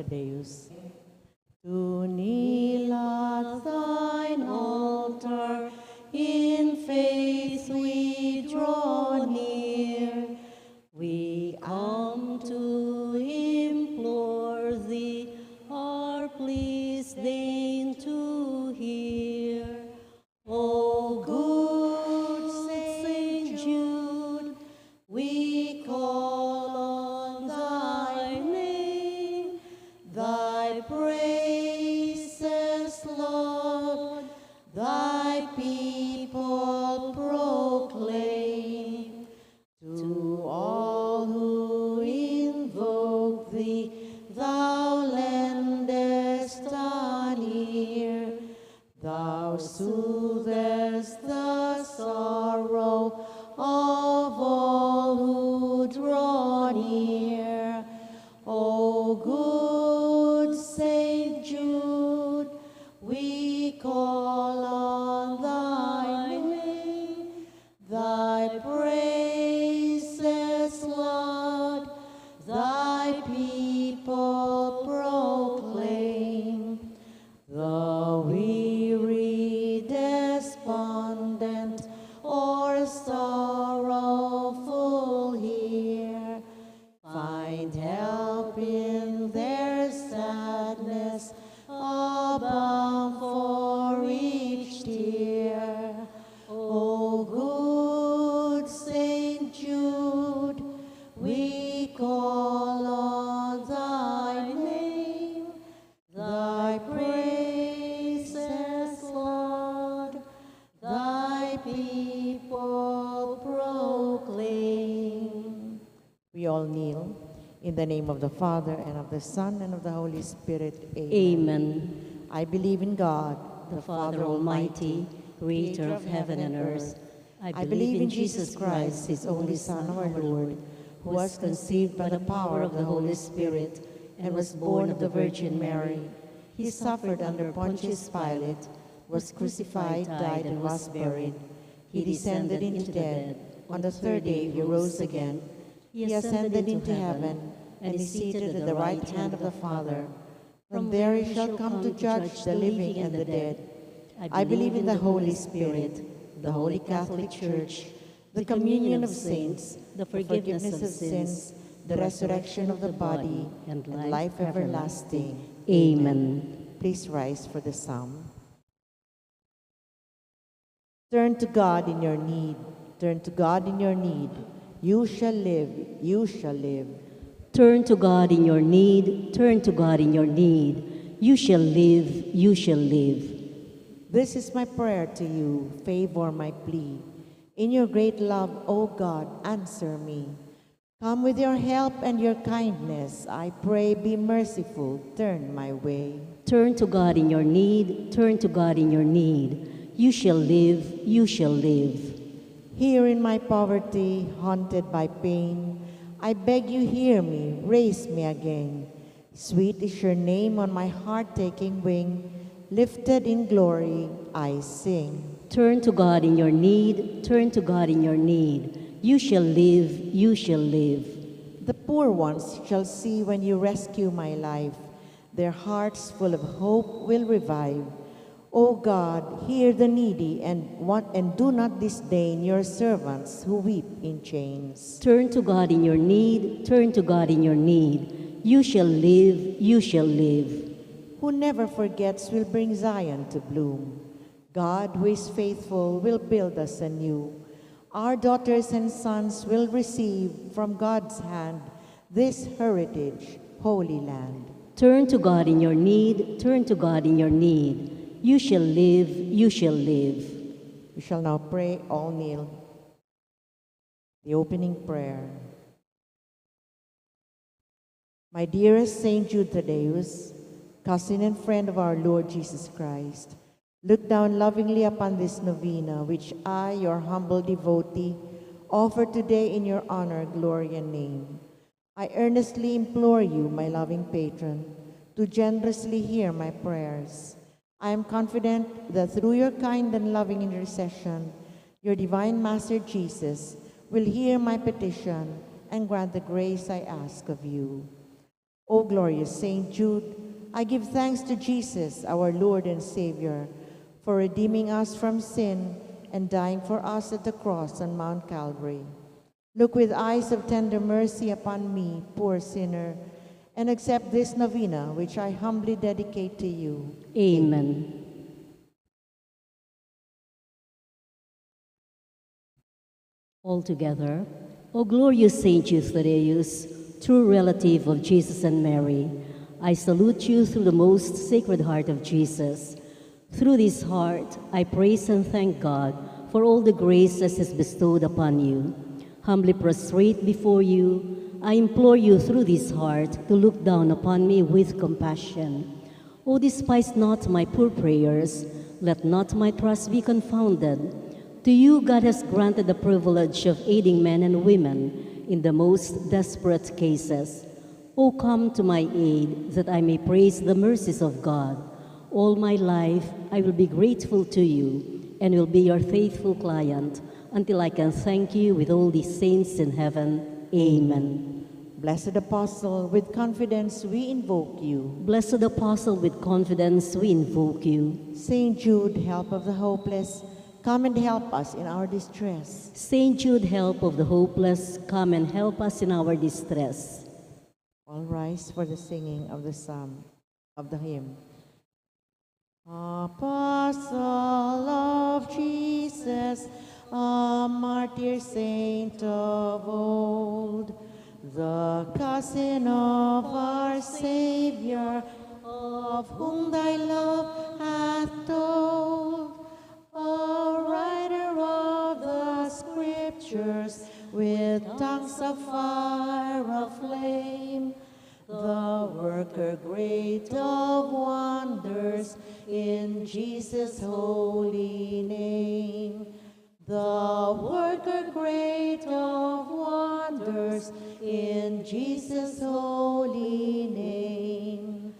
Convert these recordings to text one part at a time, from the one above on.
Thaddeus. To kneel at thine altar, in faith we draw near. We come to implore thee, our pleas deign to hear. O good Saint Jude, we call on thy name, thy praises, Lord, thy people proclaim. To all who invoke thee, thou lendest an ear. Thou soothest the sorrow of all who draw near. O good Saint Jude, we call on thy name, thy praises, Lord, thy people proclaim. The weary, despondent, or sorrowful here find help in their sadness, a balm for each tear. O good Saint Jude, we call on thy name, thy praises, Lord, thy people proclaim. We all kneel in the name of the Father, and of the Son, and of the Holy Spirit. Amen. Amen. I believe in God, The Father Almighty, creator of heaven and earth. I believe in Jesus Christ, his only Son, our Lord, who was conceived by the power of the Holy Spirit and was born of the Virgin Mary. He suffered under Pontius Pilate, was crucified, died, and was buried. He descended into the dead. On the third day he rose again. He ascended into heaven and is seated at the right hand of the Father. From there he shall come to judge the living and the dead. I believe in the Holy Spirit, the Holy Catholic Church, the communion of saints, the forgiveness of sins, the resurrection of the body, and life everlasting. Amen. Please rise for the psalm. Turn to God in your need. Turn to God in your need. You shall live. You shall live. Turn to God in your need. Turn to God in your need. You shall live. You shall live. This is my prayer to you. Favor my plea. In your great love, O God, answer me. Come with your help and your kindness. I pray, be merciful. Turn my way. Turn to God in your need. Turn to God in your need. You shall live. You shall live. Here in my poverty, haunted by pain, I beg you hear me, raise me again. Sweet is your name on my heart taking wing, lifted in glory I sing. Turn to God in your need. Turn to God in your need. You shall live. You shall live. The poor ones shall see when you rescue my life. Their hearts full of hope will revive. O God, hear the needy and do not disdain your servants who weep in chains. Turn to God in your need. Turn to God in your need. You shall live. You shall live. Who never forgets will bring Zion to bloom. God, who is faithful, will build us anew. Our daughters and sons will receive from God's hand this heritage, Holy Land. Turn to God in your need. Turn to God in your need. You shall live. You shall live. We shall now pray, all kneel. The opening prayer. My dearest Saint Jude Thaddeus, cousin and friend of our Lord Jesus Christ, look down lovingly upon this novena, which I, your humble devotee, offer today in your honor, glory, and name. I earnestly implore you, my loving patron, to generously hear my prayers. I am confident that through your kind and loving intercession, your divine Master Jesus will hear my petition and grant the grace I ask of you. O glorious Saint Jude, I give thanks to Jesus, our Lord and Savior, for redeeming us from sin and dying for us at the cross on Mount Calvary. Look with eyes of tender mercy upon me, poor sinner, and accept this novena which I humbly dedicate to you. Amen. All together, O glorious Saint Jude Thaddeus, true relative of Jesus and Mary, I salute you through the most sacred heart of Jesus. Through this heart, I praise and thank God for all the graces He has bestowed upon you. Humbly prostrate before you, I implore you through this heart to look down upon me with compassion. O despise not my poor prayers, let not my trust be confounded. To you God has granted the privilege of aiding men and women in the most desperate cases. O come to my aid, that I may praise the mercies of God. All my life I will be grateful to you and will be your faithful client until I can thank you with all the saints in heaven. Amen. Blessed Apostle, with confidence we invoke you. Blessed Apostle, with confidence we invoke you. Saint Jude, help of the hopeless, come and help us in our distress. Saint Jude, help of the hopeless, come and help us in our distress. All rise for the singing of the psalm, of the hymn. Apostle of Jesus, a martyr saint of old, the cousin of our Savior, of whom thy love hath told, a writer of the Scriptures, with tongues of fire aflame, the worker great of wonders, in Jesus' holy name. The worker great of wonders, in Jesus' holy name.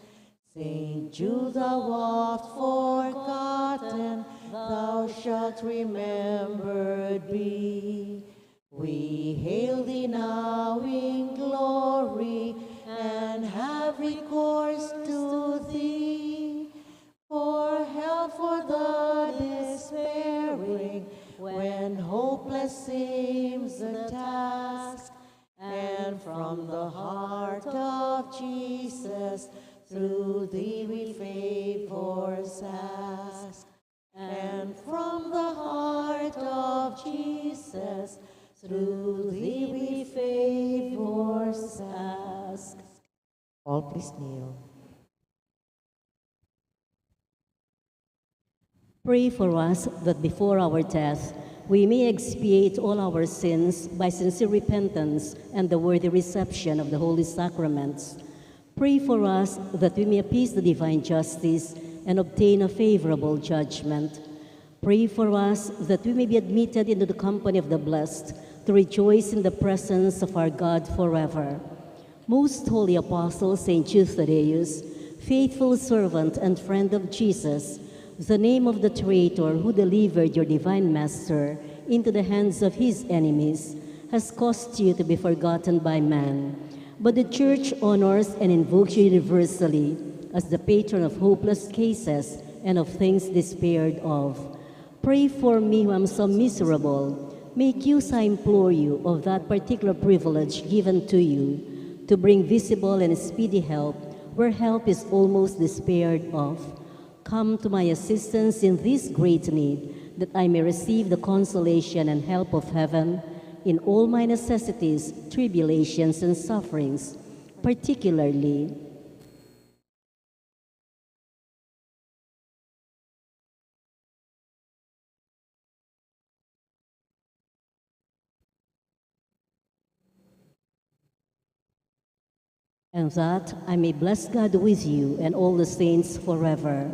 Saint Jude, thou oft forgotten, thou shalt remembered be. We hail thee now in glory, and have recourse to thee, for help for the despairing, when hopeless seems the task. And from the heart of Jesus, through thee we favors ask. And from the heart of Jesus, through thee we favors ask. All please kneel. Pray for us that before our death we may expiate all our sins by sincere repentance and the worthy reception of the holy sacraments. Pray for us that we may appease the divine justice and obtain a favorable judgment. Pray for us that we may be admitted into the company of the blessed, to rejoice in the presence of our God forever. Most holy Apostle Saint Jude Thaddeus, faithful servant and friend of Jesus, the name of the traitor who delivered your divine Master into the hands of his enemies has caused you to be forgotten by man. But the Church honors and invokes you universally as the patron of hopeless cases and of things despaired of. Pray for me who am so miserable. Make use, I implore you, of that particular privilege given to you, to bring visible and speedy help where help is almost despaired of. Come to my assistance in this great need, that I may receive the consolation and help of heaven in all my necessities, tribulations, and sufferings, particularly and that I may bless God with you and all the saints forever.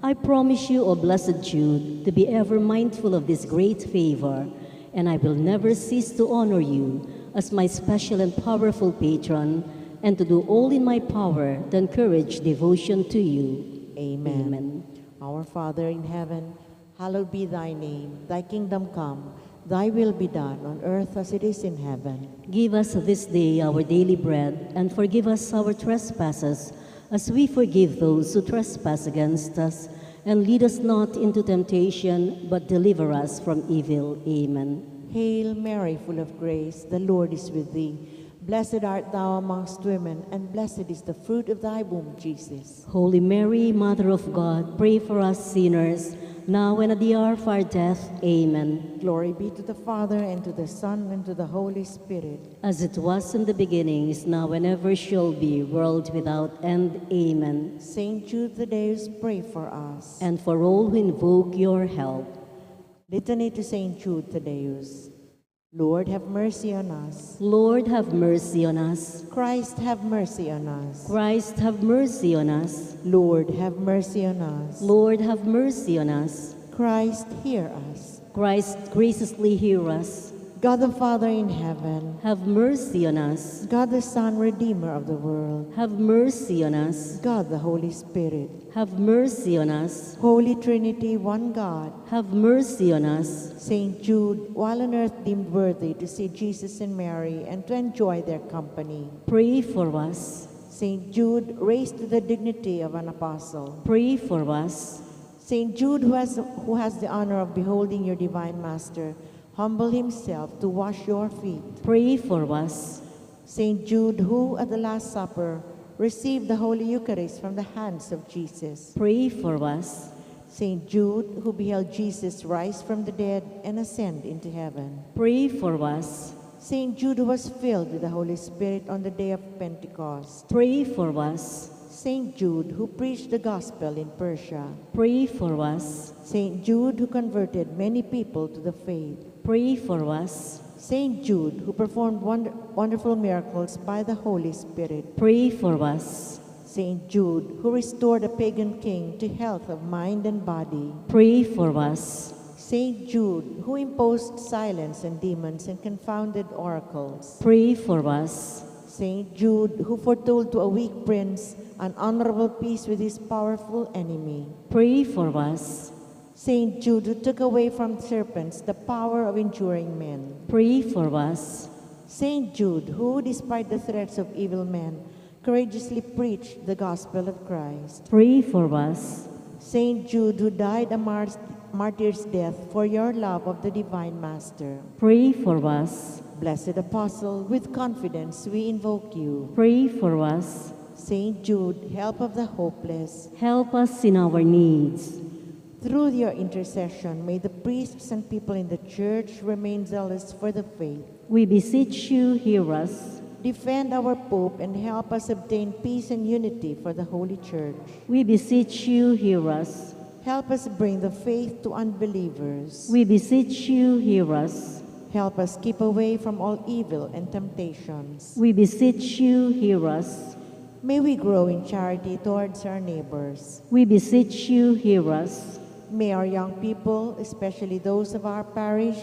I promise you, O blessed Jude, to be ever mindful of this great favor, and I will never cease to honor you as my special and powerful patron, and to do all in my power to encourage devotion to you. Amen. Amen. Our Father in heaven, hallowed be thy name. Thy kingdom come. Thy will be done on earth as it is in heaven. Give us this day our daily bread, and forgive us our trespasses, as we forgive those who trespass against us. And lead us not into temptation, but deliver us from evil. Amen. Hail Mary, full of grace, the Lord is with thee. Blessed art thou amongst women, and blessed is the fruit of thy womb, Jesus. Holy Mary, Mother of God, pray for us sinners, now and at the hour of our death. Amen. Glory be to the Father, and to the Son, and to the Holy Spirit. As it was in the beginning, is now, and ever shall be, world without end. Amen. Saint Jude Thaddeus, pray for us. And for all who invoke your help. Litany to Saint Jude Thaddeus. Lord, have mercy on us. Lord, have mercy on us. Christ, have mercy on us. Christ, have mercy on us. Lord, have mercy on us. Lord, have mercy on us. Christ, hear us. Christ, graciously hear us. God the Father in heaven, have mercy on us. God the Son, Redeemer of the world, have mercy on us. God the Holy Spirit, have mercy on us. Holy Trinity, one God, have mercy on us. Saint Jude, while on earth deemed worthy to see Jesus and Mary and to enjoy their company, pray for us. Saint Jude, raised to the dignity of an apostle, pray for us. Saint Jude, who has the honor of beholding your divine Master, humble himself to wash your feet. Pray for us. Saint Jude, who at the Last Supper received the Holy Eucharist from the hands of Jesus. Pray for us. Saint Jude, who beheld Jesus rise from the dead and ascend into heaven. Pray for us. Saint Jude, who was filled with the Holy Spirit on the day of Pentecost. Pray for us. Saint Jude, who preached the gospel in Persia. Pray for us. Saint Jude, who converted many people to the faith. Pray for us. Saint Jude, who performed wonderful miracles by the Holy Spirit. Pray for us. Saint Jude, who restored a pagan king to health of mind and body. Pray for us. Saint Jude, who imposed silence on demons and confounded oracles. Pray for us. Saint Jude, who foretold to a weak prince an honorable peace with his powerful enemy. Pray for us. Saint Jude, who took away from serpents the power of enduring men. Pray for us. Saint Jude, who, despite the threats of evil men, courageously preached the gospel of Christ. Pray for us. Saint Jude, who died a martyr's death for your love of the divine Master. Pray for us. Blessed Apostle, with confidence we invoke you. Pray for us. Saint Jude, help of the hopeless, help us in our needs. Through your intercession, may the priests and people in the Church remain zealous for the faith. We beseech you, hear us. Defend our Pope and help us obtain peace and unity for the Holy Church. We beseech you, hear us. Help us bring the faith to unbelievers. We beseech you, hear us. Help us keep away from all evil and temptations. We beseech you, hear us. May we grow in charity towards our neighbors. We beseech you, hear us. May our young people, especially those of our parish,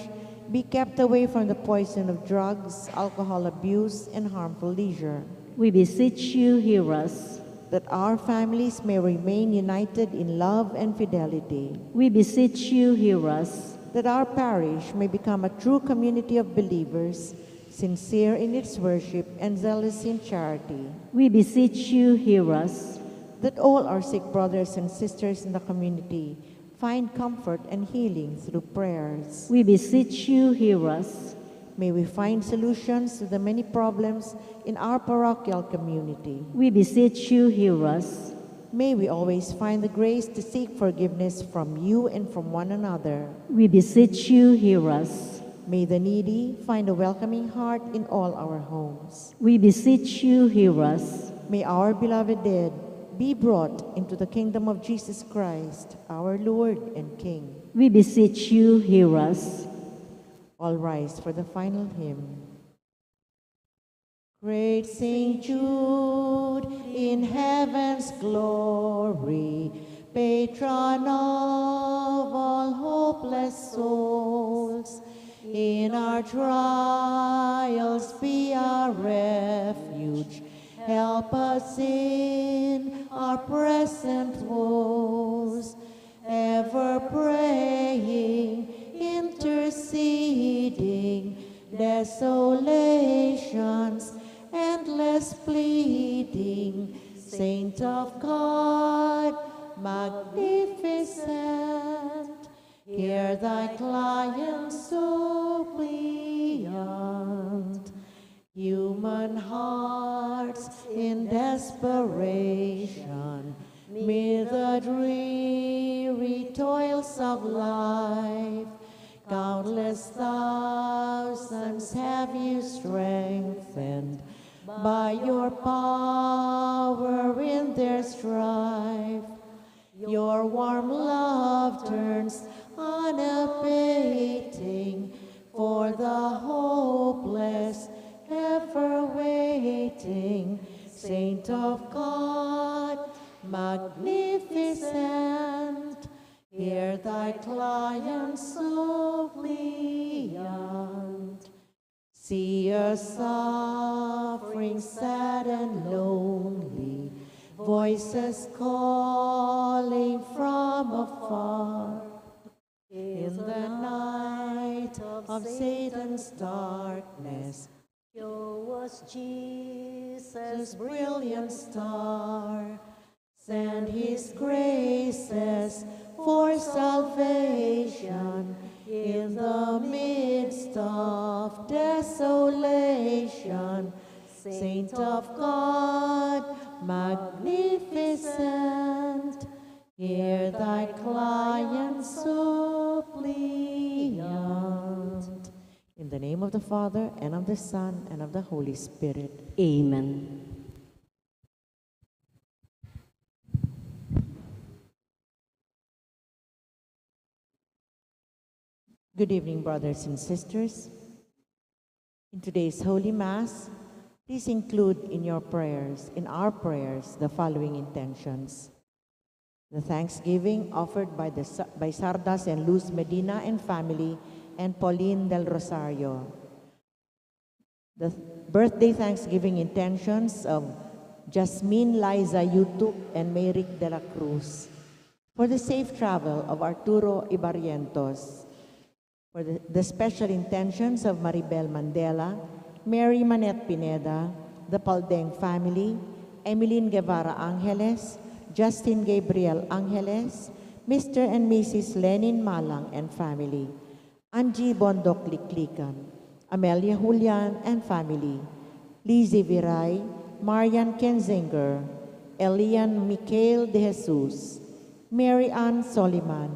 be kept away from the poison of drugs, alcohol abuse, and harmful leisure. We beseech you, hear us. That our families may remain united in love and fidelity. We beseech you, hear us. That our parish may become a true community of believers, sincere in its worship and zealous in charity. We beseech you, hear us. That all our sick brothers and sisters in the community find comfort and healing through prayers. We beseech you, hear us. May we find solutions to the many problems in our parochial community. We beseech you, hear us. May we always find the grace to seek forgiveness from you and from one another. We beseech you, hear us. May the needy find a welcoming heart in all our homes. We beseech you, hear us. May our beloved dead be brought into the kingdom of Jesus Christ, our Lord and King. We beseech you, hear us. All rise for the final hymn. Great Saint Jude, in heaven's glory, patron of all hopeless souls, in our trials be our refuge. Help us in our present woes, ever praying, interceding desolations, endless pleading, Saint of God, magnificent, hear thy client suppliant. Human hearts in desperation, mid the dreary toils of life, countless thousands have you strengthened by your power in their strife. Your warm love turns unabating for the hopeless, ever waiting. Saint of God, magnificent, hear thy client suppliant. See us suffering, sad and lonely, voices calling from afar. In the night of Satan's darkness, show us Jesus' brilliant star. Send his graces for salvation in the midst of desolation. Saint of God, magnificent, hear thy client suppliant. In the name of the Father, and of the Son, and of the Holy Spirit. Amen. Good evening, brothers and sisters. In today's Holy Mass, please include in our prayers, the following intentions. The thanksgiving offered by Sardas and Luz Medina and family, and Pauline del Rosario. The birthday thanksgiving intentions of Jasmine Liza Yutuk and Mayrick de la Cruz. For the safe travel of Arturo Ibarrientos. For the special intentions of Maribel Mandela, Mary Manette Pineda, the Paldeng family, Emeline Guevara Angeles, Justin Gabriel Angeles, Mr. and Mrs. Lenin Malang and family, Angie Bondok Liklikan, Amelia Julian and family, Lizzie Viray, Marian Kenzinger, Elian Michael De Jesus, Mary Ann Soliman,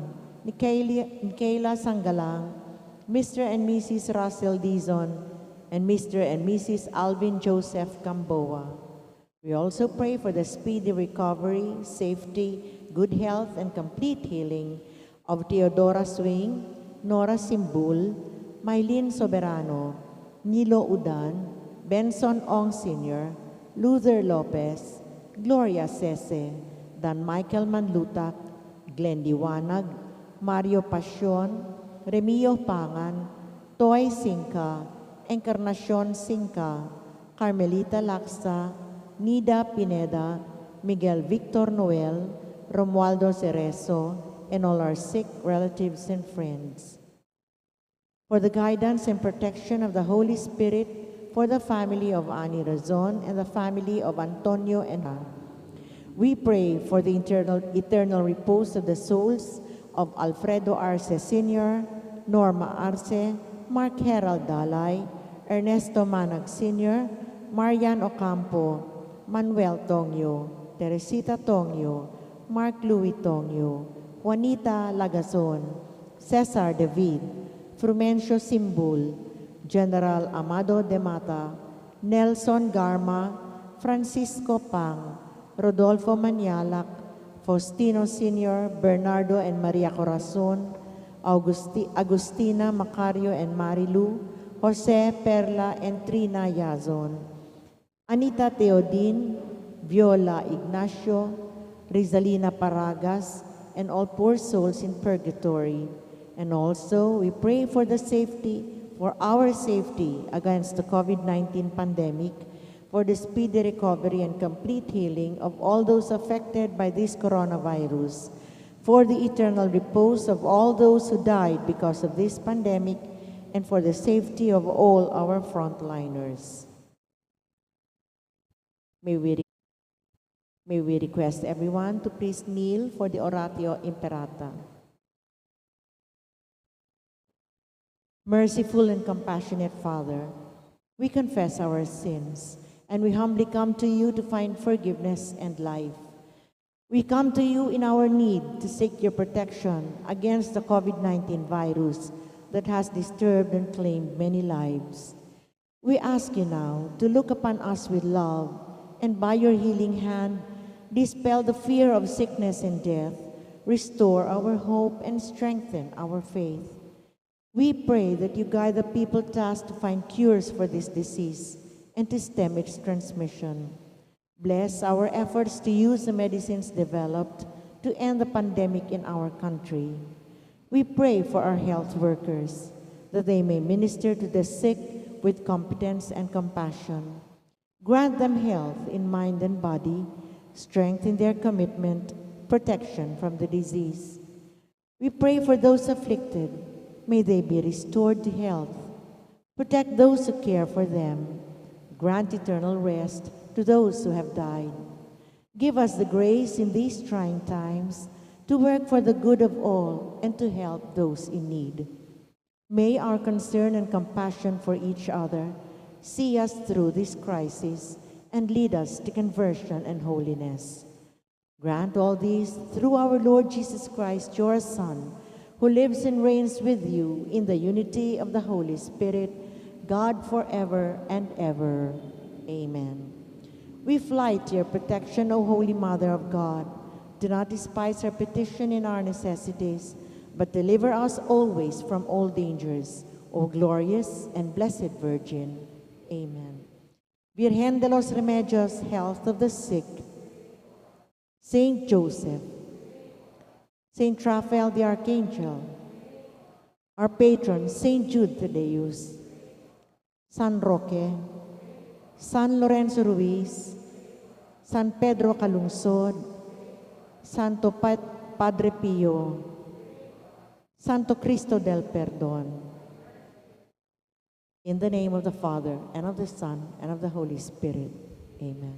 Michaela Sangalang, Mr. and Mrs. Russell Dizon, and Mr. and Mrs. Alvin Joseph Gamboa. We also pray for the speedy recovery, safety, good health, and complete healing of Teodora Swing, Nora Simbul, Mylene Soberano, Nilo Udan, Benson Ong Sr., Luther Lopez, Gloria Sese, Dan Michael Manlutak, Glenn Liwanag, Mario Pasyon, Remio Pangan, Toy Singka, Encarnacion Singka, Carmelita Laksa, Nida Pineda, Miguel Victor Noel, Romualdo Cerezo, and all our sick relatives and friends. For the guidance and protection of the Holy Spirit, for the family of Ani Razon and the family of Antonio and we pray for the eternal repose of the souls of Alfredo Arce Sr., Norma Arce, Mark Herald Dalay, Ernesto Manag Sr., Marian Ocampo, Manuel Tongyo, Teresita Tongyo, Mark Louis Tongyo, Juanita Lagazon, Cesar David, Frumencio Simbul, General Amado de Mata, Nelson Garma, Francisco Pang, Rodolfo Manialac, Faustino Sr., Bernardo and Maria Corazon, Agustina Macario and Marilu, Jose Perla and Trina Yazon, Anita Teodin, Viola Ignacio, Rizalina Paragas, and all poor souls in purgatory. And also, we pray for our safety against the COVID-19 pandemic, for the speedy recovery and complete healing of all those affected by this coronavirus, for the eternal repose of all those who died because of this pandemic, and for the safety of all our frontliners. May we request everyone to please kneel for the Oratio Imperata. Merciful and compassionate Father, we confess our sins, and we humbly come to you to find forgiveness and life. We come to you in our need to seek your protection against the COVID-19 virus that has disturbed and claimed many lives. We ask you now to look upon us with love, and by your healing hand, dispel the fear of sickness and death, restore our hope, and strengthen our faith. We pray that you guide the people tasked to find cures for this disease and to stem its transmission. Bless our efforts to use the medicines developed to end the pandemic in our country. We pray for our health workers, that they may minister to the sick with competence and compassion. Grant them health in mind and body, strength in their commitment, protection from the disease. We pray for those afflicted. May they be restored to health. Protect those who care for them. Grant eternal rest to those who have died. Give us the grace in these trying times to work for the good of all and to help those in need. May our concern and compassion for each other see us through this crisis and lead us to conversion and holiness. Grant all these through our Lord Jesus Christ, your Son, who lives and reigns with you in the unity of the Holy Spirit, God forever and ever. Amen. We fly to your protection, O Holy Mother of God. Do not despise our petition in our necessities, but deliver us always from all dangers, O glorious and blessed Virgin. Amen. Virgen de los Remedios, health of the sick, Saint Joseph, Saint Raphael the Archangel, our patron, Saint Jude Thaddeus, San Roque, San Lorenzo Ruiz, San Pedro Calungsod, Santo Padre Pio, Santo Cristo del Perdón. In the name of the Father, and of the Son, and of the Holy Spirit. Amen.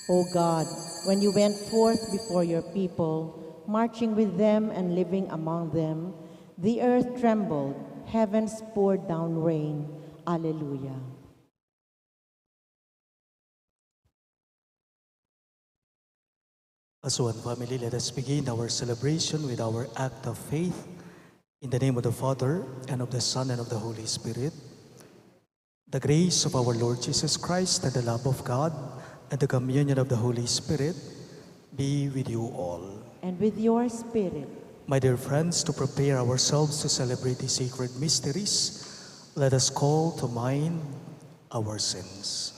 O God, when you went forth before your people, marching with them and living among them, the earth trembled, heavens poured down rain. Alleluia. As one family, let us begin our celebration with our act of faith. In the name of the Father, and of the Son, and of the Holy Spirit. The grace of our Lord Jesus Christ, and the love of God, and the communion of the Holy Spirit be with you all. And with your spirit. My dear friends, to prepare ourselves to celebrate the sacred mysteries, let us call to mind our sins.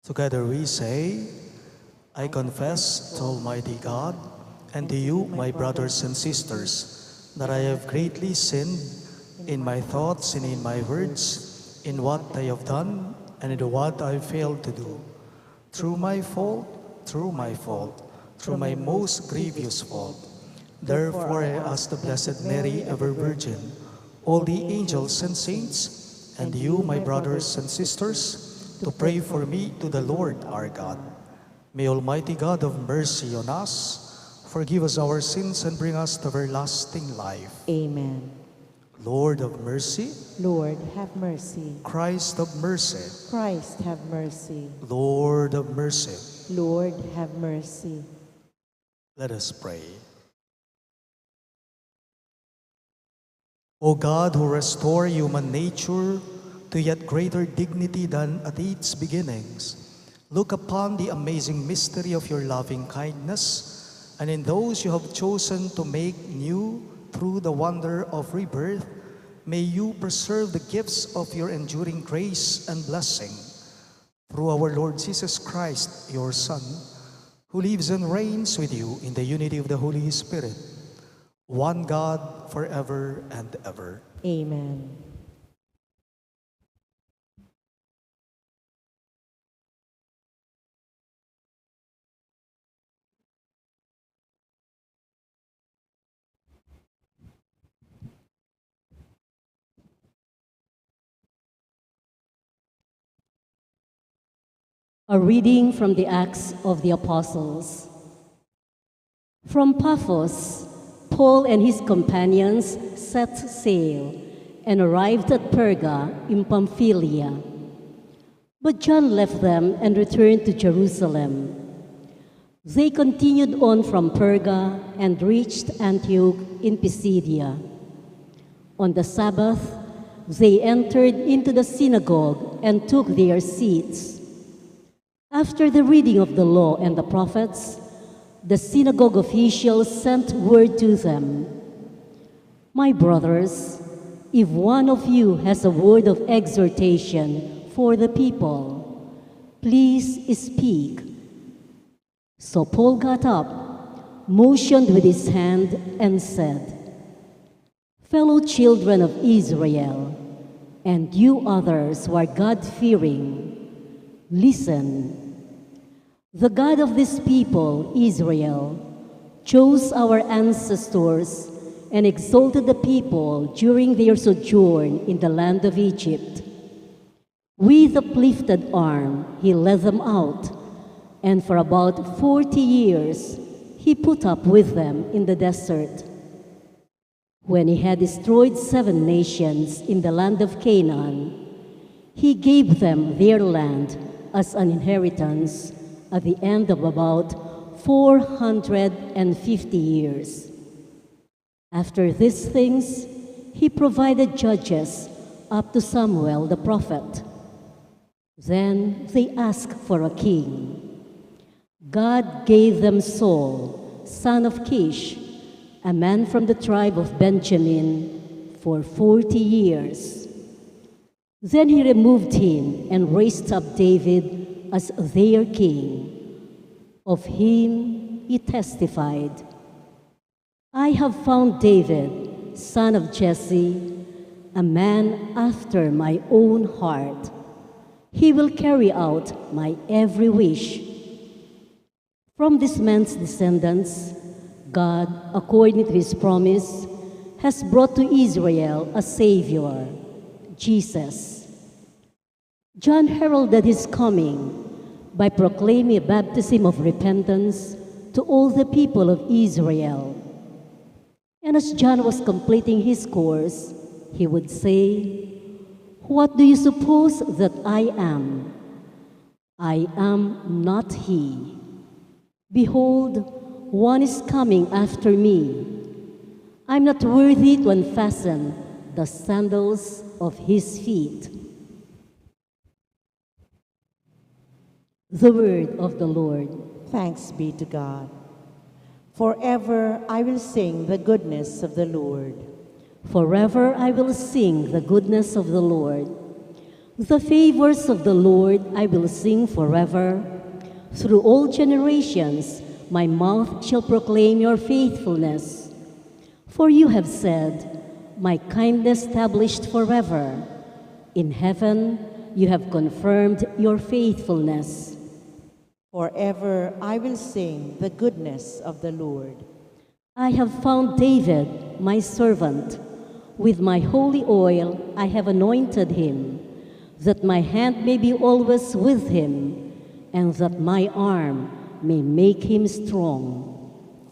Together we say, I confess to Almighty God and to you, my brothers and sisters, that I have greatly sinned in my thoughts and in my words, in what I have done and in what I failed to do. Through my fault, through my most grievous fault. Therefore I ask the Blessed Mary, ever Virgin, all the angels and saints, and you, my brothers and sisters, to pray for me to the Lord our God. May Almighty God of mercy on us, forgive us our sins and bring us to everlasting life. Amen. Lord of mercy, Lord, have mercy. Christ of mercy, Christ, have mercy. Lord of mercy. Lord, have mercy. Let us pray. O God, who restore human nature to yet greater dignity than at its beginnings, look upon the amazing mystery of your loving kindness, and in those you have chosen to make new through the wonder of rebirth, may you preserve the gifts of your enduring grace and blessing. Through our Lord Jesus Christ, your Son, who lives and reigns with you in the unity of the Holy Spirit, one God forever and ever. Amen. A reading from the Acts of the Apostles. From Paphos, Paul and his companions set sail and arrived at Perga in Pamphylia. But John left them and returned to Jerusalem. They continued on from Perga and reached Antioch in Pisidia. On the Sabbath, they entered into the synagogue and took their seats. After the reading of the law and the prophets, the synagogue officials sent word to them, "My brothers, if one of you has a word of exhortation for the people, please speak." So Paul got up, motioned with his hand, and said, "Fellow children of Israel, and you others who are God-fearing, listen. The God of this people, Israel, chose our ancestors and exalted the people during their sojourn in the land of Egypt. With uplifted arm, he led them out, and for about 40 years, he put up with them in the desert. When he had destroyed 7 nations in the land of Canaan, he gave them their land as an inheritance at the end of about 450 years. After these things, he provided judges up to Samuel the prophet. Then they asked for a king. God gave them Saul, son of Kish, a man from the tribe of Benjamin, for 40 years. Then he removed him and raised up David as their king. Of him he testified, "I have found David, son of Jesse, a man after my own heart. He will carry out my every wish." From this man's descendants, God, according to his promise, has brought to Israel a Savior, Jesus. John heralded his coming by proclaiming a baptism of repentance to all the people of Israel. And as John was completing his course, he would say, "What do you suppose that I am? I am not he. Behold, one is coming after me. I'm not worthy to unfasten the sandals of his feet." The word of the Lord. Thanks be to God. Forever I will sing the goodness of the Lord. Forever I will sing the goodness of the Lord. The favors of the Lord I will sing forever. Through all generations my mouth shall proclaim your faithfulness. For you have said, "My kindness established forever." In heaven you have confirmed your faithfulness. Forever I will sing the goodness of the Lord. I have found David, my servant. With my holy oil I have anointed him, that my hand may be always with him, and that my arm may make him strong.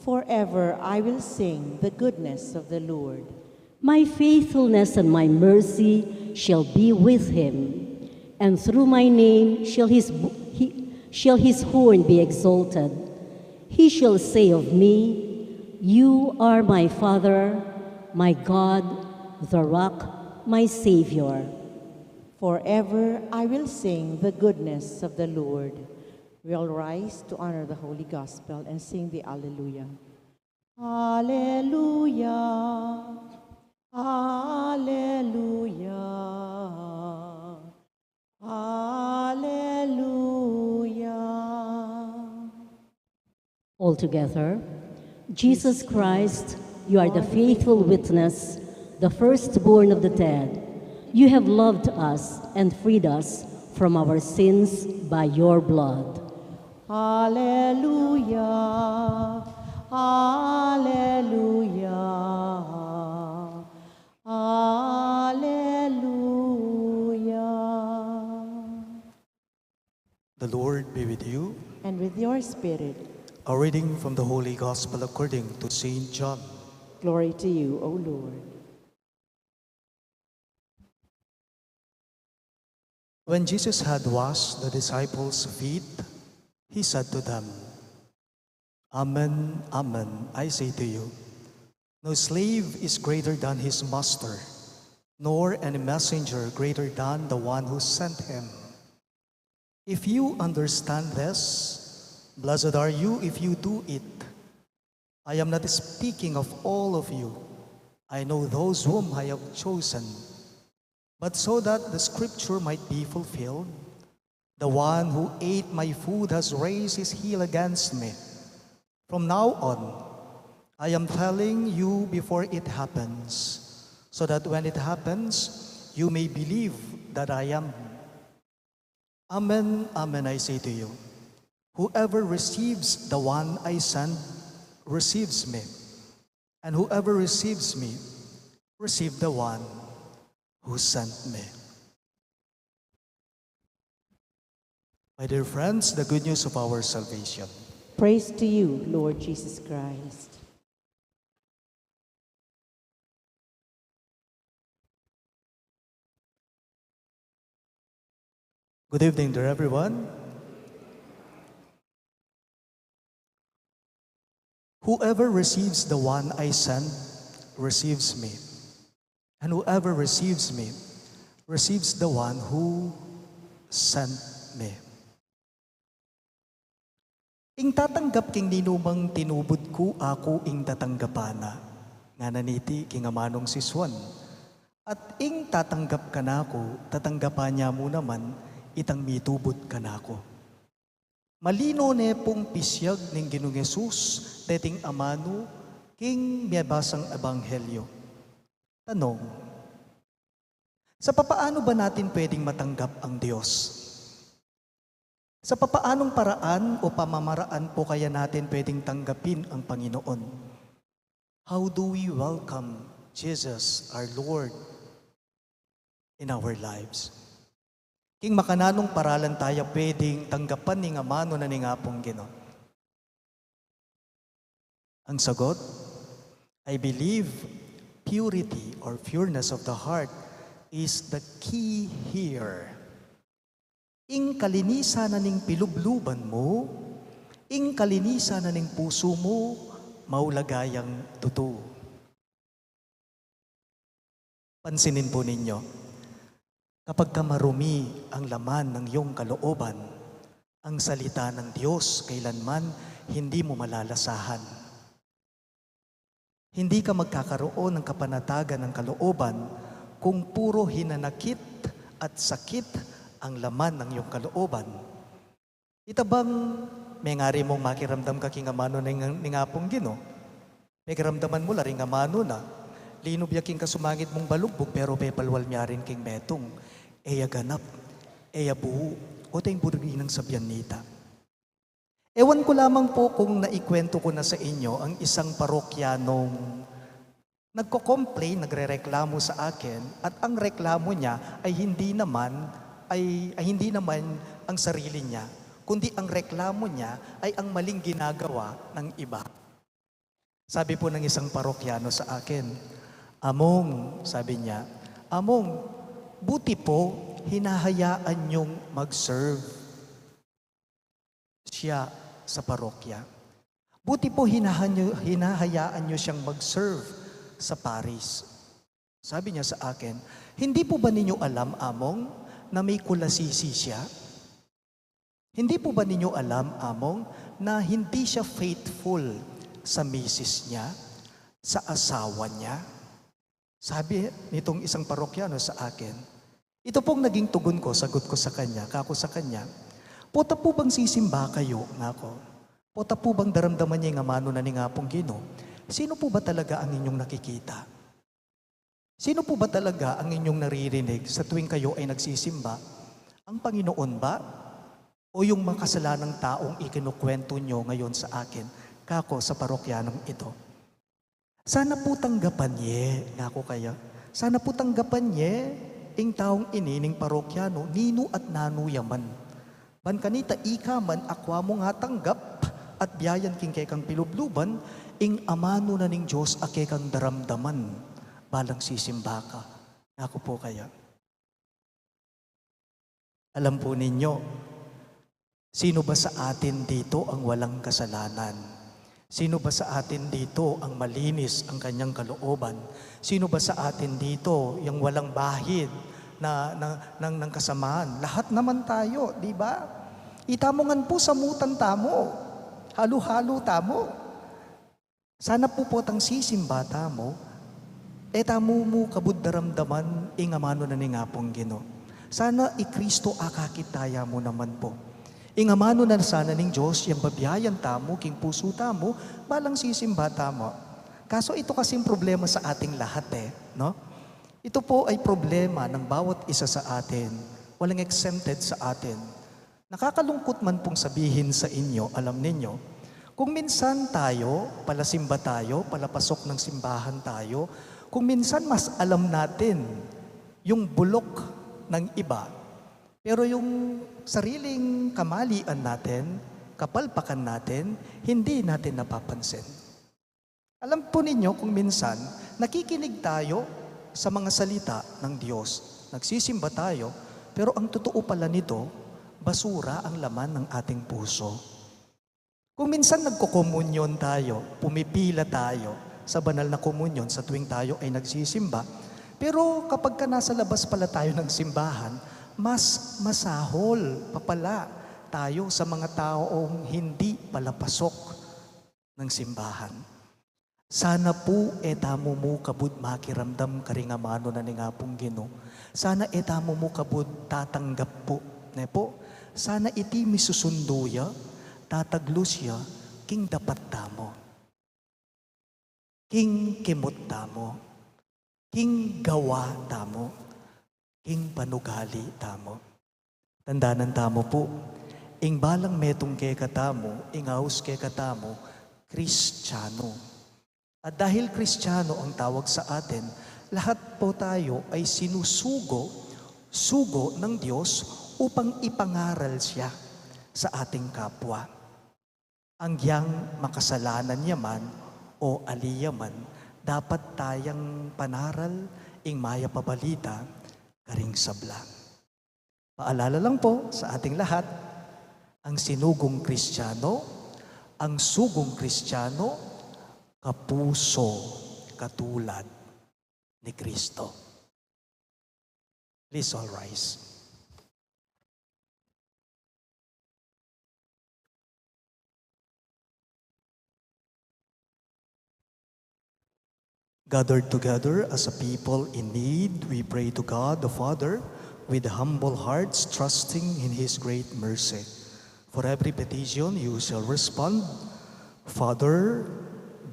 Forever I will sing the goodness of the Lord. My faithfulness and my mercy shall be with him, and through my name shall his horn be exalted. He shall say of me, "You are my Father, my God, the rock, my Savior." Forever I will sing the goodness of the Lord. We'll rise to honor the Holy Gospel and sing the Alleluia. Alleluia, Alleluia, Alleluia. Altogether, Jesus Christ, you are the faithful witness, the firstborn of the dead. You have loved us and freed us from our sins by your blood. Alleluia, Alleluia, Alleluia. The Lord be with you. And with your spirit, A reading from the Holy Gospel according to St. John. glory to you, O Lord. When Jesus had washed the disciples' feet, he said to them, "Amen, amen, I say to you, no slave is greater than his master, nor any messenger greater than the one who sent him. If you understand this, blessed are you if you do it. I am not speaking of all of you. I know those whom I have chosen. But so that the scripture might be fulfilled, the one who ate my food has raised his heel against me. From now on, I am telling you before it happens, so that when it happens, you may believe that I am. Amen, amen, I say to you, whoever receives the one I send receives me, and whoever receives me receives the one who sent me." My dear friends, the good news of our salvation. Praise to you, Lord Jesus Christ. Good evening, dear everyone. Whoever receives the one I send receives me, and whoever receives me receives the one who sent me. Ing tatanggap king ninumang tinubod ko ako ing tatanggapana, nga naniti king amanong siswan. At ing tatanggap ka na ako, tatanggapan niya mo naman, itang mitubod ka na ako. Malino ne pong pisyag ning Ginoong Hesus, teting amano, king miyabasang ebanghelyo. Tanong, sa papaano ba natin pwedeng matanggap ang Diyos? Sa papaanong paraan o pamamaraan po kaya natin pwedeng tanggapin ang Panginoon? How do we welcome Jesus, our Lord, in our lives. King makananong paralan tayo pwedeng tanggapan ni nga mano na ni nga pong Ginoo. Ang sagot, I believe purity or pureness of the heart is the key here. Ing kalinisan na ning pilubluban mo, ing kalinisan na ning puso mo, maulagayang totoo. Pansinin po ninyo, kapag ka marumi ang laman ng iyong kalooban, ang salita ng Diyos kailanman hindi mo malalasahan. Hindi ka magkakaroon ng kapanatagan ng kalooban kung puro hinanakit at sakit ang laman ng iyong kalooban. Itabang may ngari mong makiramdam ka kingamano na nga pong Ginoo. May karamdaman mo laring ngamano na. Linob yaking kasumangit mong balugbog pero pepalwal niya rin king metong. Eya ganap, eya buhu, o tayong burgi ng sabyan nita. Ewan ko lamang po kung naikwento ko na sa inyo ang isang parokyanong nagko-complain, nagrereklamo sa akin at ang reklamo niya ay hindi naman ang sarili niya, kundi ang reklamo niya ay ang maling ginagawa ng iba. Sabi po ng isang parokyano sa akin, Among, sabi niya, Among, buti po hinahayaan niyong mag-serve siya sa parokya. Buti po hinahayaan niyo siyang mag-serve sa Parish. Sabi niya sa akin, hindi po ba ninyo alam, Among, na may kulasisi siya? Hindi po ba ninyo alam, Among, na hindi siya faithful sa misis niya, sa asawa niya? Sabi nitong isang parokyano sa akin, ito pong naging tugon ko, sagot ko sa kanya, kako sa kanya, pota po bang sisimba kayo, ngako? Pota po bang daramdaman niya nga mano na ni nga pong Ginoo? Sino po ba talaga ang inyong nakikita? Sino po ba talaga ang inyong naririnig sa tuwing kayo ay nagsisimba? Ang Panginoon ba? O yung mga kasalanang taong ikinukwento nyo ngayon sa akin, kako sa parokyanong ito? Sana po tanggapan niya, ngako kaya, sana po tanggapan niya, ing taong inining parokyano, nino at nanu yaman. Ban kanita ika man akwa mo nga tanggap at biyayan king kay kang pilubluban, ing amano na ning Diyos ake kang daramdaman. Balang sisimba ka. Ako po kaya. Alam po ninyo, sino ba sa atin dito ang walang kasalanan? Sino ba sa atin dito ang malinis ang kanyang kalooban? Sino ba sa atin dito yung walang bahid ng kasamaan? Lahat naman tayo, di ba? Itamongan po sa mutan tamo. Halo-halo tamo. Sana po tang sisimba tamo. Tamo mo kabuddaramdaman ingamano na ni nga pong Ginoo. Sana Kristo akakitaya mo naman po. Ingamano na sana ning Diyos, yung babiyayan tamo, king puso tamo, balang sisimba tamo. Kaso ito kasing problema sa ating lahat no? Ito po ay problema ng bawat isa sa atin. Walang exempted sa atin. Nakakalungkot man pong sabihin sa inyo, alam ninyo, kung minsan tayo, palasimba tayo, palapasok ng simbahan tayo, kung minsan mas alam natin yung bulok ng iba, pero yung sariling kamalian natin, kapalpakan natin, hindi natin napapansin. Alam po ninyo kung minsan, nakikinig tayo sa mga salita ng Diyos. Nagsisimba tayo, pero ang totoo pala nito, basura ang laman ng ating puso. Kung minsan nagko-komunyon tayo, pumipila tayo, sa banal na komunyon sa tuwing tayo ay nagsisimba. Pero kapag ka nasa labas pala tayo ng simbahan, mas masahol papala tayo sa mga taong hindi palapasok ng simbahan. Sana po etamo mo kabud makiramdam karingamano na ni nga pong Ginoo. Sana etamo mo kabud tatanggap po. Ne po? Sana iti misusunduya, tataglusya, king dapat tamo. King kimot tamo, king gawa tamo, king panugali tamo. Tandaanan tamo po, ing balang metong ke katamo, ing aus ke katamo, Kristiyano. At dahil Kristiyano ang tawag sa atin, lahat po tayo ay sugo ng Diyos upang ipangaral siya sa ating kapwa. Ang yang makasalanan niya man o aliya man, dapat tayang panaral ing maya pabalita karing sabla. Paalala lang po sa ating lahat, ang sugong Kristiyano, kapuso katulad ni Kristo. Please all rise. Gathered together as a people in need, we pray to God the Father with humble hearts, trusting in His great mercy. For every petition you shall respond, Father,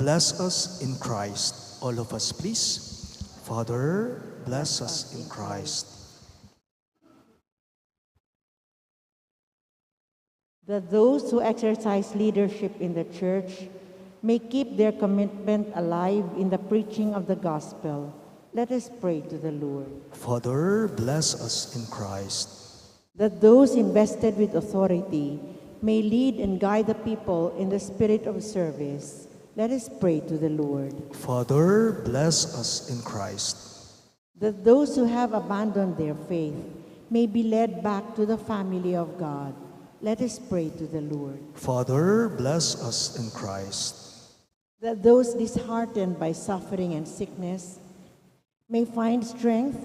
bless us in Christ. All of us, please. Father, bless us in Christ. That those who exercise leadership in the church may keep their commitment alive in the preaching of the gospel. Let us pray to the Lord. Father, bless us in Christ. That those invested with authority may lead and guide the people in the spirit of service. Let us pray to the Lord. Father, bless us in Christ. That those who have abandoned their faith may be led back to the family of God. Let us pray to the Lord. Father, bless us in Christ. That those disheartened by suffering and sickness may find strength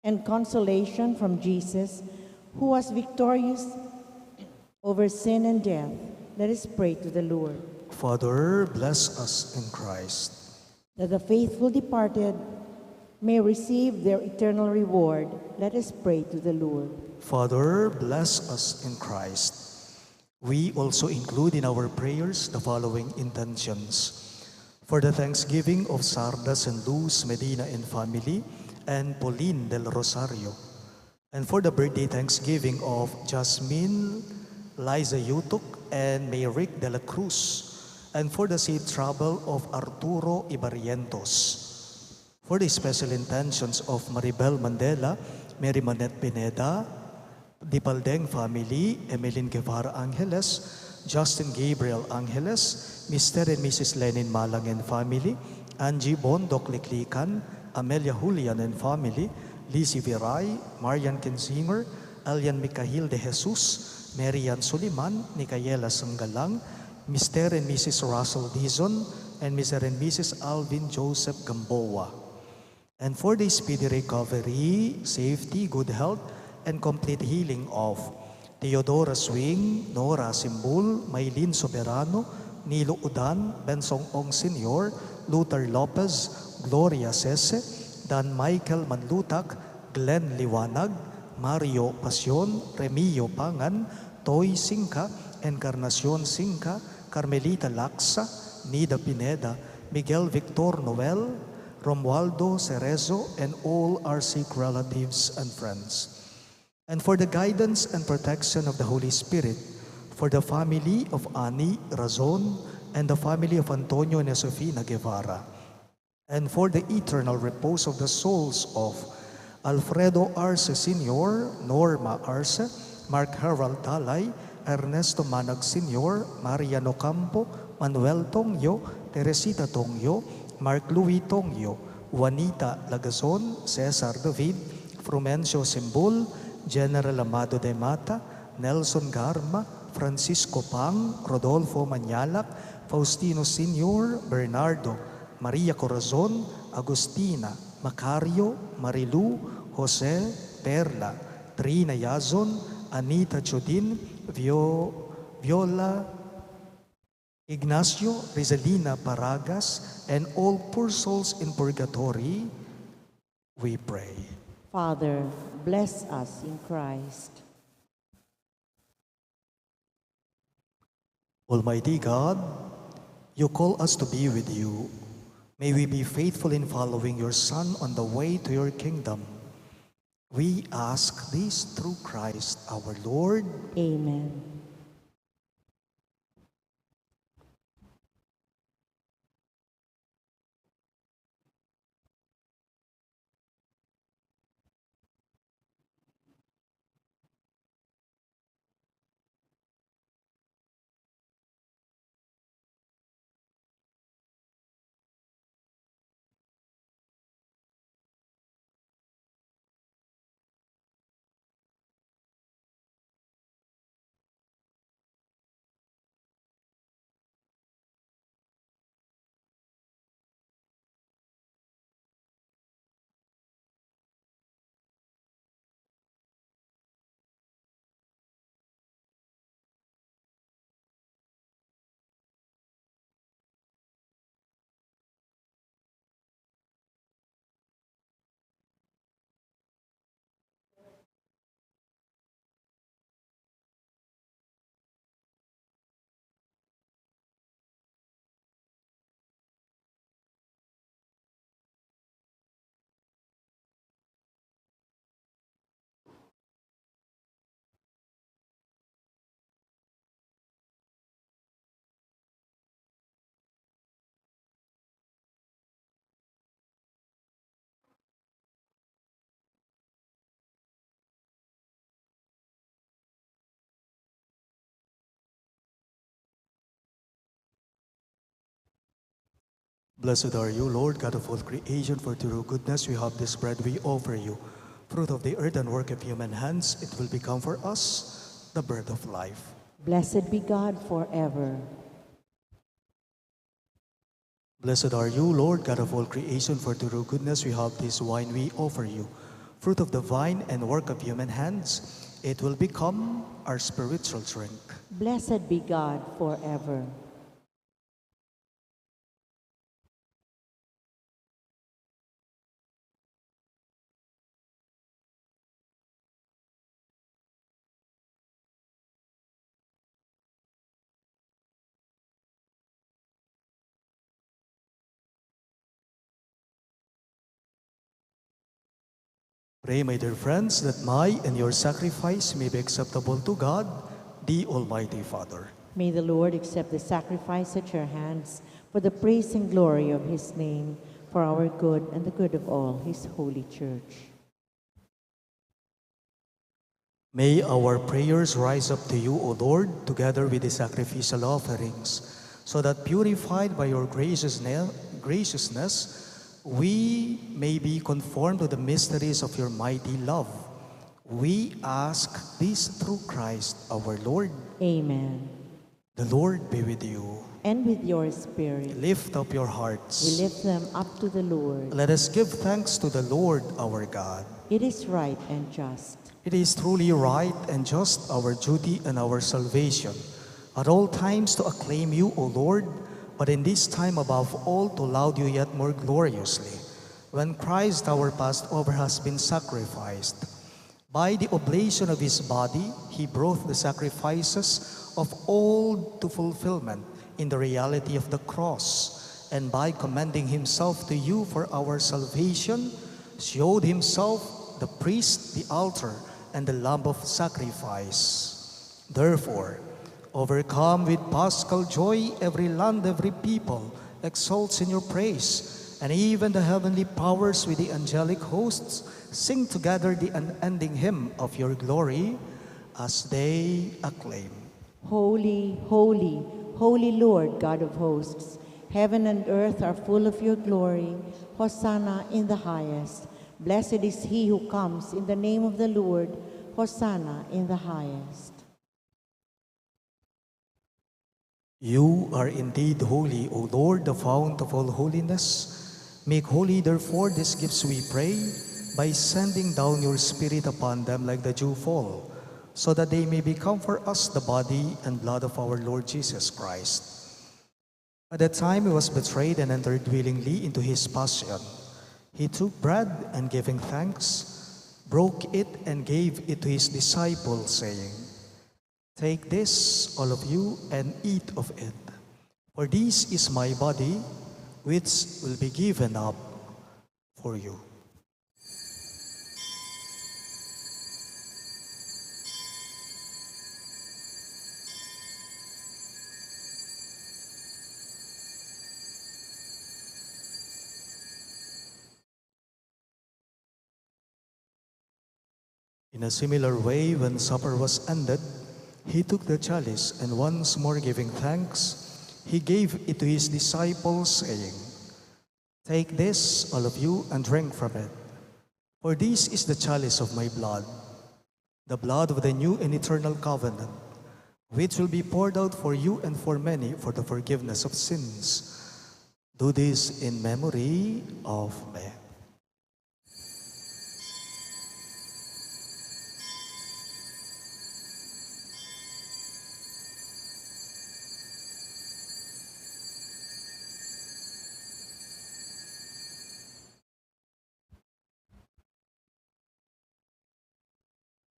and consolation from Jesus, who was victorious over sin and death. Let us pray to the Lord. Father, bless us in Christ. That the faithful departed may receive their eternal reward. Let us pray to the Lord. Father, bless us in Christ. We also include in our prayers the following intentions. For the thanksgiving of Sardas and Luz Medina and family, and Pauline del Rosario. And for the birthday thanksgiving of Jasmine Liza Yutuk and Mayrick de la Cruz. And for the safe travel of Arturo Ibarrientos. For the special intentions of Maribel Mandela, Mary Manette Pineda, Dipaldeng family, Emeline Guevara Angeles, Justin Gabriel Angeles, Mr. and Mrs. Lenin Malang and family, Angie Bondok Liklikan, Amelia Julian and family, Lizzie Viray, Marian Kensinger, Elian Mikahil de Jesus, Marian Suliman, Nikayela Sanggalang, Mr. and Mrs. Russell Dizon, and Mr. and Mrs. Alvin Joseph Gamboa. And for the speedy recovery, safety, good health, and complete healing of Teodora Swing, Nora Simbul, Maylin Soberano, Nilo Udan, Bensong Ong Sr., Luther Lopez, Gloria Sese, Dan Michael Manlutak, Glenn Liwanag, Mario Pasion, Remio Pangan, Toy Singka, Encarnacion Singka, Carmelita Laksa, Nida Pineda, Miguel Victor Noel, Romualdo Cerezo, and all our sick relatives and friends. And for the guidance and protection of the Holy Spirit, for the family of Ani Razon and the family of Antonio and Josefina Guevara, and for the eternal repose of the souls of Alfredo Arce Sr., Norma Arce, Mark Harold Talay, Ernesto Manag Sr., Mariano Campo, Manuel Tongyo, Teresita Tongyo, Mark Louis Tongyo, Juanita Lagazon, Cesar David, Frumencio Simbol, General Amado de Mata, Nelson Garma, Francisco Pang, Rodolfo Manyalak, Faustino Sr., Bernardo, Maria Corazon, Agustina, Macario, Marilu, Jose, Perla, Trina Yazon, Anita Chodin, Viola, Ignacio, Rizalina Paragas, and all poor souls in purgatory, we pray. Father, bless us in Christ. Almighty God, you call us to be with you. May we be faithful in following your Son on the way to your kingdom. We ask this through Christ our Lord. Amen. Blessed are you, Lord, God of all creation, for through your goodness we have this bread we offer you. Fruit of the earth and work of human hands, it will become for us the bread of life. Blessed be God forever. Blessed are you, Lord, God of all creation, for through your goodness we have this wine we offer you. Fruit of the vine and work of human hands, it will become our spiritual drink. Blessed be God forever. Pray, my dear friends, that my and your sacrifice may be acceptable to God, the Almighty Father. May the Lord accept the sacrifice at your hands for the praise and glory of his name, for our good and the good of all his holy church. May our prayers rise up to you, O Lord, together with the sacrificial offerings, so that purified by your graciousness, we may be conformed to the mysteries of your mighty love. We ask this through Christ our Lord. Amen. The Lord be with you. And with your spirit. Lift up your hearts. We lift them up to the Lord. Let us give thanks to the Lord our God. It is right and just. It is truly right and just, our duty and our salvation, at all times to acclaim you, O Lord, but in this time above all to laud you yet more gloriously, when Christ our Passover has been sacrificed. By the oblation of his body, he brought the sacrifices of all to fulfillment in the reality of the cross, and by commending himself to you for our salvation, showed himself the priest, the altar, and the lamb of sacrifice. Therefore, overcome with paschal joy, every land, every people exalts in your praise, and even the heavenly powers with the angelic hosts sing together the unending hymn of your glory as they acclaim. Holy, holy, holy Lord, God of hosts, heaven and earth are full of your glory. Hosanna in the highest. Blessed is he who comes in the name of the Lord. Hosanna in the highest. You are indeed holy, O Lord, the fount of all holiness. Make holy, therefore, these gifts, we pray, by sending down your Spirit upon them like the dewfall, so that they may become for us the body and blood of our Lord Jesus Christ. At the time he was betrayed and entered willingly into his passion, he took bread and giving thanks, broke it and gave it to his disciples, saying, "Take this, all of you, and eat of it, for this is my body, which will be given up for you." In a similar way, when supper was ended, he took the chalice, and once more giving thanks, he gave it to his disciples, saying, "Take this, all of you, and drink from it. For this is the chalice of my blood, the blood of the new and eternal covenant, which will be poured out for you and for many for the forgiveness of sins. Do this in memory of me."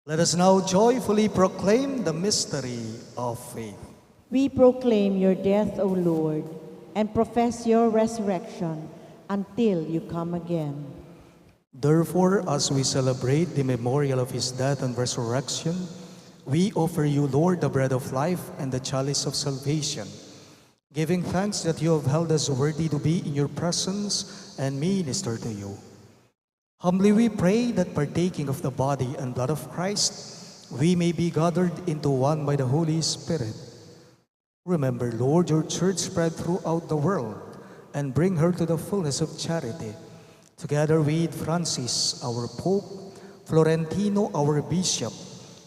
Let us now joyfully proclaim the mystery of faith. We proclaim your death, O Lord, and profess your resurrection until you come again. Therefore, as we celebrate the memorial of his death and resurrection, we offer you, Lord, the bread of life and the chalice of salvation, giving thanks that you have held us worthy to be in your presence and minister to you. Humbly we pray that, partaking of the body and blood of Christ, we may be gathered into one by the Holy Spirit. Remember, Lord, your church spread throughout the world, and bring her to the fullness of charity, together with Francis, our Pope, Florentino, our Bishop,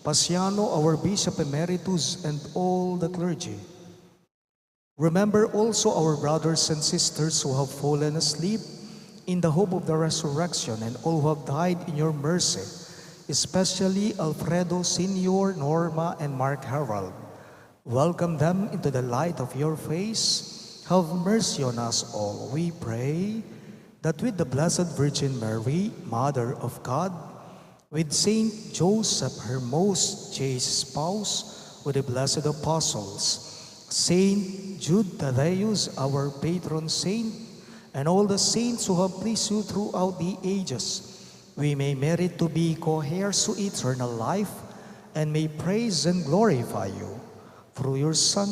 Pasiano, our Bishop Emeritus, and all the clergy. Remember also our brothers and sisters who have fallen asleep in the hope of the resurrection, and all who have died in your mercy, especially Alfredo, Senior, Norma, and Mark Harold. Welcome them into the light of your face. Have mercy on us all, we pray, that with the Blessed Virgin Mary, Mother of God, with Saint Joseph, her most chaste spouse, with the blessed apostles, Saint Jude Thaddeus, our patron saint, and all the saints who have pleased you throughout the ages, we may merit to be co-heirs to eternal life, and may praise and glorify you through your Son,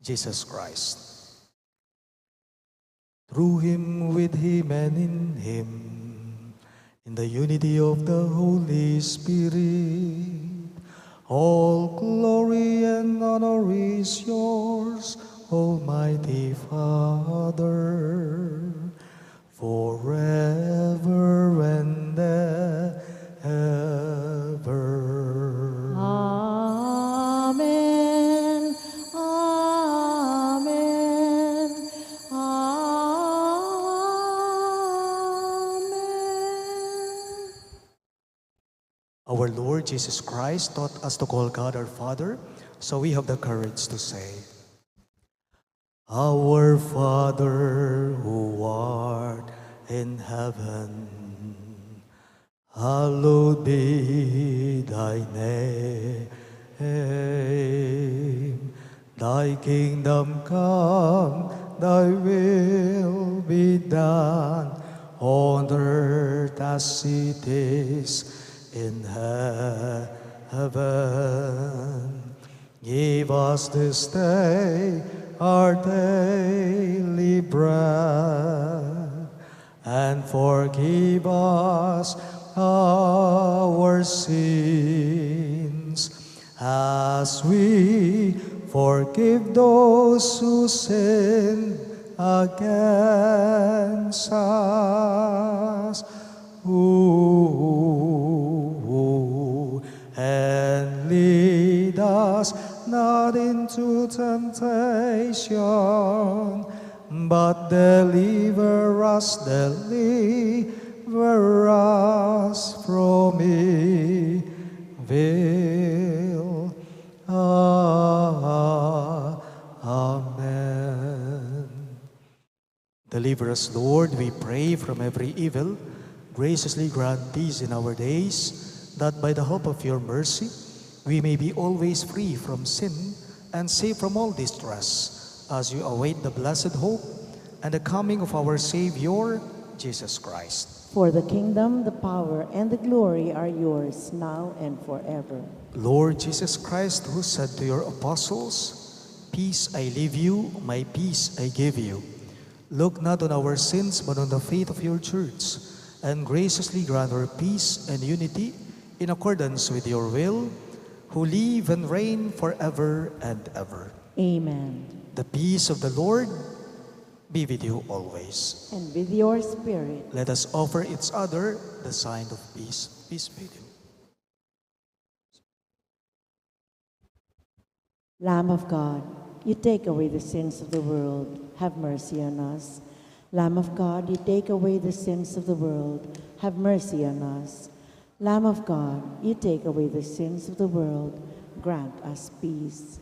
Jesus Christ. Through him, with him, and in him, in the unity of the Holy Spirit, all glory and honor is yours, Almighty Father, forever and ever. Amen. Amen. Amen. Our Lord Jesus Christ taught us to call God our Father, so we have the courage to say, Our Father who art in heaven, hallowed be thy name. Thy kingdom come, thy will be done, on earth as it is in heaven. Give us this day our daily bread, and forgive us our sins, as we forgive those who sin against us. And lead us not into temptation, but deliver us from evil. Amen. Deliver us, Lord, we pray, from every evil. Graciously grant peace in our days, that by the help of your mercy, we may be always free from sin and safe from all distress, as you await the blessed hope and the coming of our Savior, Jesus Christ. For the kingdom, the power, and the glory are yours, now and forever. Lord Jesus Christ, who said to your apostles, Peace I leave you, my peace I give you. Look not on our sins, but on the faith of your church, and graciously grant her peace and unity in accordance with your will, who live and reign forever and ever. Amen. The peace of the Lord be with you always. And with your spirit. Let us offer each other the sign of peace. Peace be with you. Lamb of God, you take away the sins of the world. Have mercy on us. Lamb of God, you take away the sins of the world. Have mercy on us. Lamb of God, you take away the sins of the world. Grant us peace.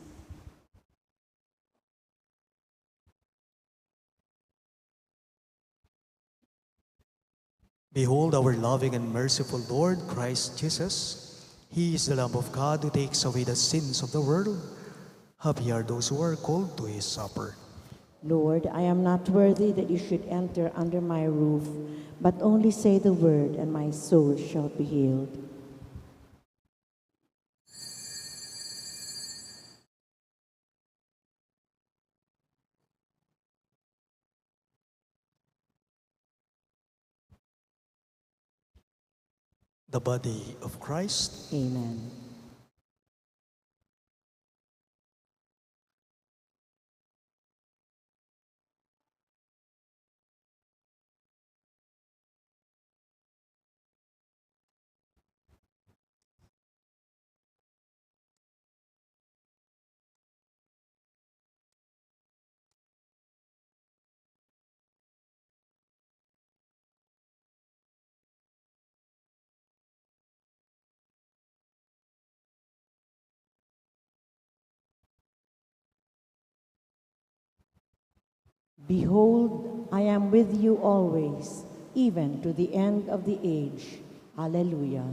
Behold our loving and merciful Lord, Christ Jesus. He is the Lamb of God who takes away the sins of the world. Happy are those who are called to his supper. Lord, I am not worthy that you should enter under my roof, but only say the word, and my soul shall be healed. The body of Christ. Amen. Behold, I am with you always, even to the end of the age. Alleluia.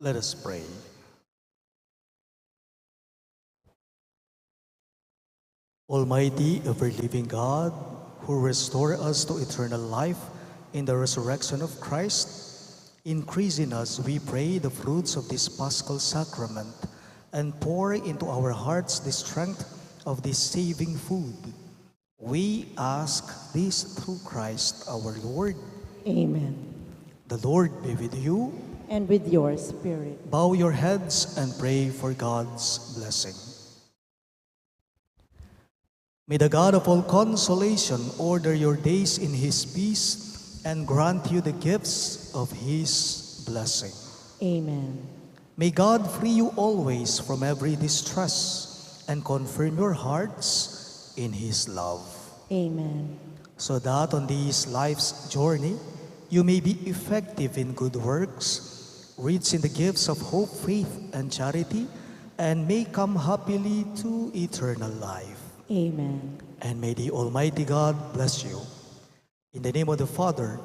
Let us pray. Almighty, ever-living God, who restore us to eternal life in the resurrection of Christ, increase in us, we pray, the fruits of this Paschal sacrament, and pour into our hearts the strength of this saving food. We ask this through Christ our Lord. Amen. The Lord be with you. and with your spirit. Bow your heads and pray for God's blessing. May the God of all consolation order your days in His peace and grant you the gifts of His blessing. Amen. May God free you always from every distress and confirm your hearts in His love. Amen. So that on this life's journey, you may be effective in good works, rich in the gifts of hope, faith, and charity, and may come happily to eternal life. Amen. And may the Almighty God bless you. In the name of the Father,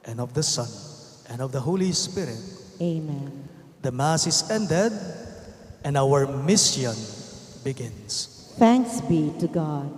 and of the Son, and of the Holy Spirit. Amen. The Mass is ended, and our mission begins. Thanks be to God.